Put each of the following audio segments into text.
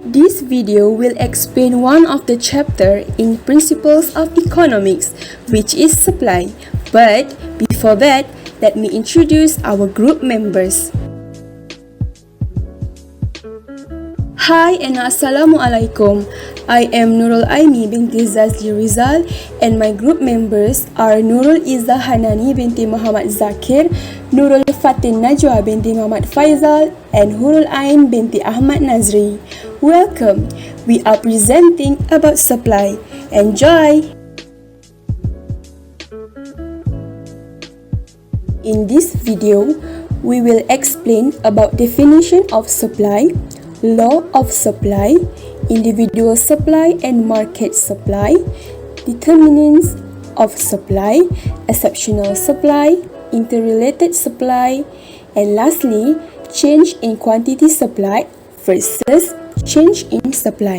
This video will explain one of the chapter in Principles of Economics, which is supply. But before that, let me introduce our group members. Hi and Assalamualaikum. I am Nurul Aimi Binti Zazlirizal and my group members are Nurul Izzah Hannani Binti Mohamad Zakir, Nurul Fatin Najwa Binti Mohamad Faizal, and Hurul Binti Ahmad Nadzri. Welcome. We are presenting about supply. Enjoy! In this video, we will explain about definition of supply, law of supply, individual supply and market supply, determinants of supply, exceptional supply, interrelated supply, and lastly, change in quantity supply versus change in supply.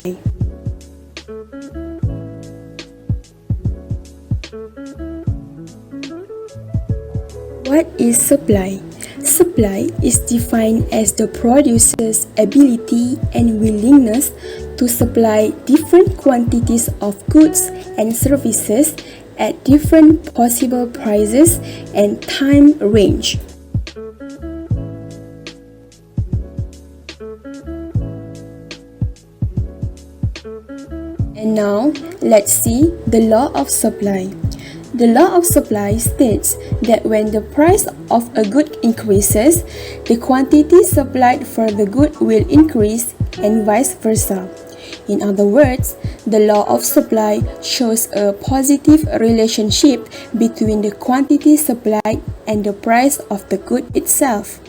What is supply? Supply is defined as the producer's ability and willingness to supply different quantities of goods and services at different possible prices and time range. And now, let's see the law of supply. The law of supply states that when the price of a good increases, the quantity supplied for the good will increase and vice versa. In other words, the law of supply shows a positive relationship between the quantity supplied and the price of the good itself.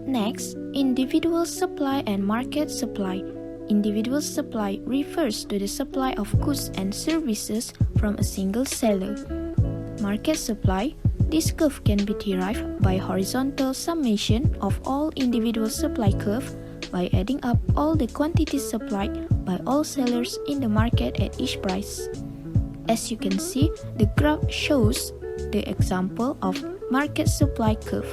Next, individual supply and market supply. Individual supply refers to the supply of goods and services from a single seller. Market supply, this curve can be derived by horizontal summation of all individual supply curve by adding up all the quantities supplied by all sellers in the market at each price. As you can see, the graph shows the example of market supply curve.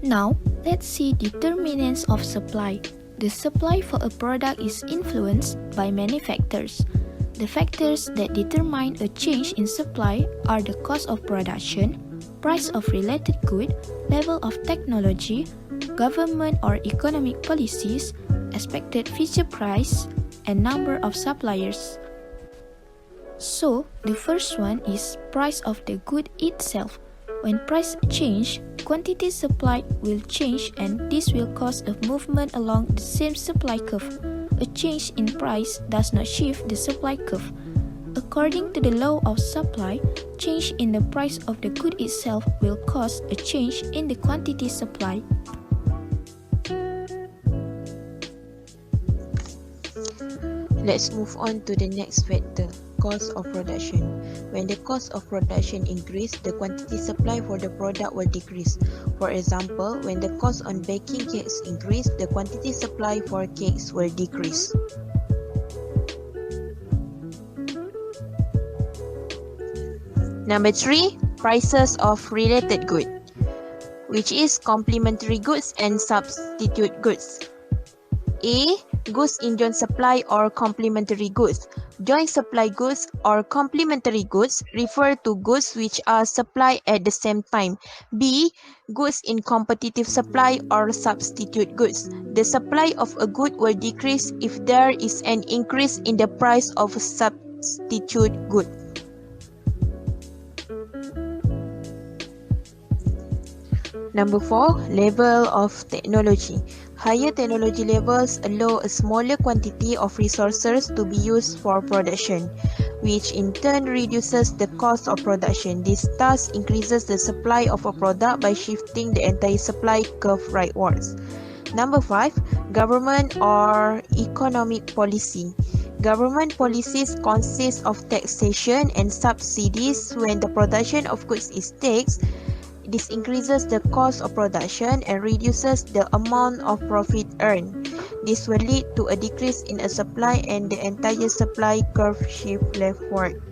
Now, let's see determinants of supply. The supply for a product is influenced by many factors. The factors that determine a change in supply are the cost of production, price of related good, level of technology, government or economic policies, expected future price, and number of suppliers. So, the first one is price of the good itself. When price change, quantity supplied will change and this will cause a movement along the same supply curve. A change in price does not shift the supply curve. According to the law of supply, change in the price of the good itself will cause a change in the quantity supplied. Let's move on to the next factor, cost of production. When the cost of production increase, the quantity supply for the product will decrease. For example, when the cost on baking cakes increase, the quantity supply for cakes will decrease. Number 3, prices of related goods, which is complementary goods and substitute goods. A. Goods in joint supply or complementary goods. Joint supply goods or complementary goods refer to goods which are supplied at the same time. B. Goods in competitive supply or substitute goods. The supply of a good will decrease if there is an increase in the price of a substitute good. Number 4, level of technology. Higher technology levels allow a smaller quantity of resources to be used for production, which in turn reduces the cost of production. This thus increases the supply of a product by shifting the entire supply curve rightwards. Number 5, government or economic policy. Government policies consist of taxation and subsidies. When the production of goods is taxed, this increases the cost of production and reduces the amount of profit earned. This will lead to a decrease in a supply and the entire supply curve shift leftward.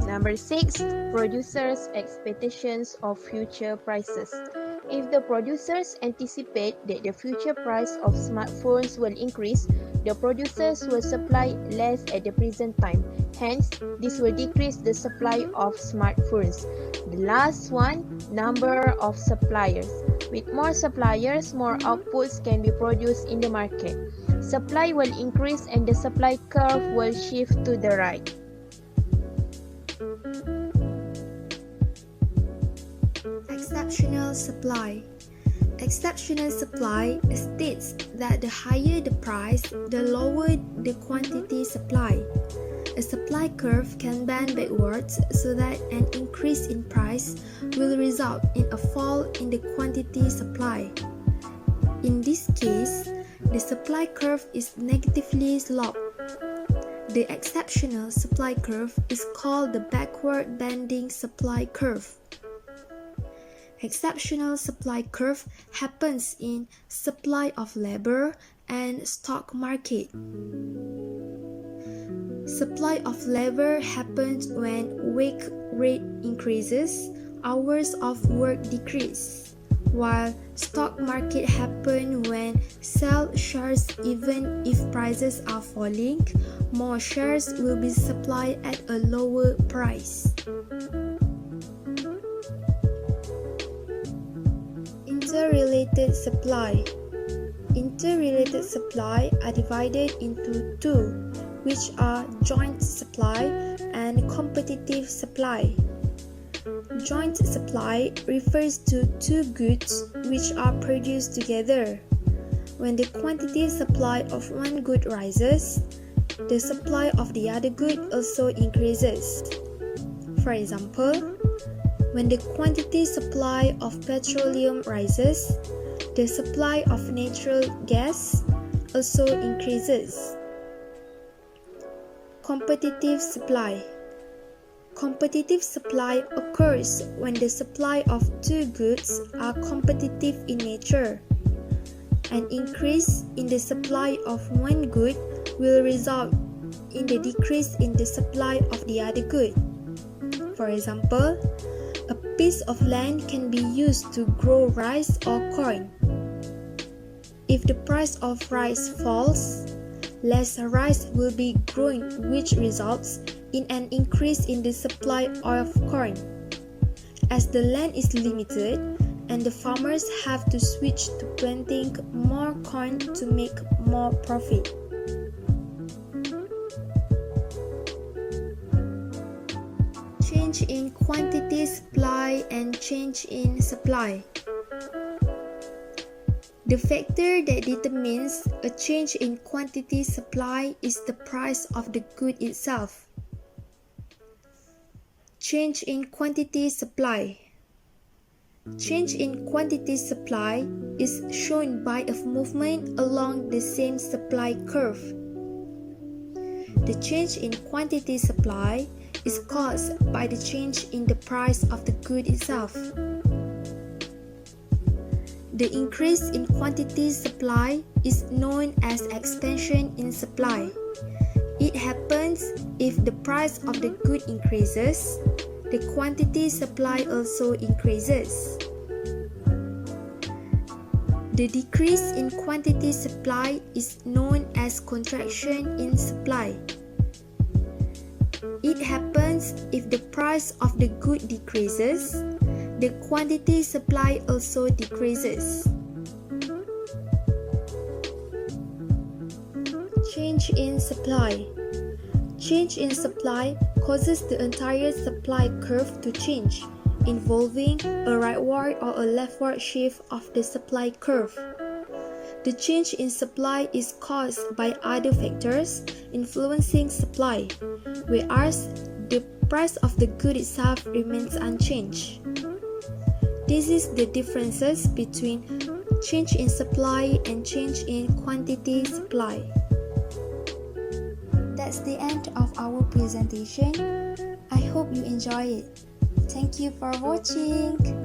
Number 6. Producers' expectations of future prices. If the producers anticipate that the future price of smartphones will increase, the producers will supply less at the present time. Hence, this will decrease the supply of smartphones. The last one, number of suppliers. With more suppliers, more outputs can be produced in the market. Supply will increase and the supply curve will shift to the right. Exceptional supply. Exceptional supply states that the higher the price, the lower the quantity supply. A supply curve can bend backwards so that an increase in price will result in a fall in the quantity supply. In this case, the supply curve is negatively sloped. The exceptional supply curve is called the backward bending supply curve. Exceptional supply curve happens in supply of labor and stock market. Supply of labor happens when wage rate increases, hours of work decrease, while stock market happens when sell shares even if prices are falling, more shares will be supplied at a lower price. Interrelated supply. Interrelated supply are divided into two, which are joint supply and competitive supply. Joint supply refers to two goods which are produced together. When the quantity supply of one good rises, the supply of the other good also increases. For example, when the quantity supply of petroleum rises, the supply of natural gas also increases. Competitive supply. Competitive supply occurs when the supply of two goods are competitive in nature. An increase in the supply of one good will result in the decrease in the supply of the other good. For example, a piece of land can be used to grow rice or corn. If the price of rice falls, less rice will be grown, which results in an increase in the supply of corn. As the land is limited and the farmers have to switch to planting more corn to make more profit. Change in quantity supply and change in supply. The factor that determines a change in quantity supply is the price of the good itself. Change in quantity supply. Change in quantity supply is shown by a movement along the same supply curve. The change in quantity supply is caused by the change in the price of the good itself. The increase in quantity supply is known as expansion in supply. It happens if the price of the good increases, the quantity supply also increases. The decrease in quantity supply is known as contraction in supply. It happens if the price of the good decreases, the quantity supply also decreases. Change in supply. Change in supply causes the entire supply curve to change, involving a rightward or a leftward shift of the supply curve. The change in supply is caused by other factors influencing supply, whereas the price of the good itself remains unchanged. This is the differences between change in supply and change in quantity supply. That's the end of our presentation. I hope you enjoy it. Thank you for watching.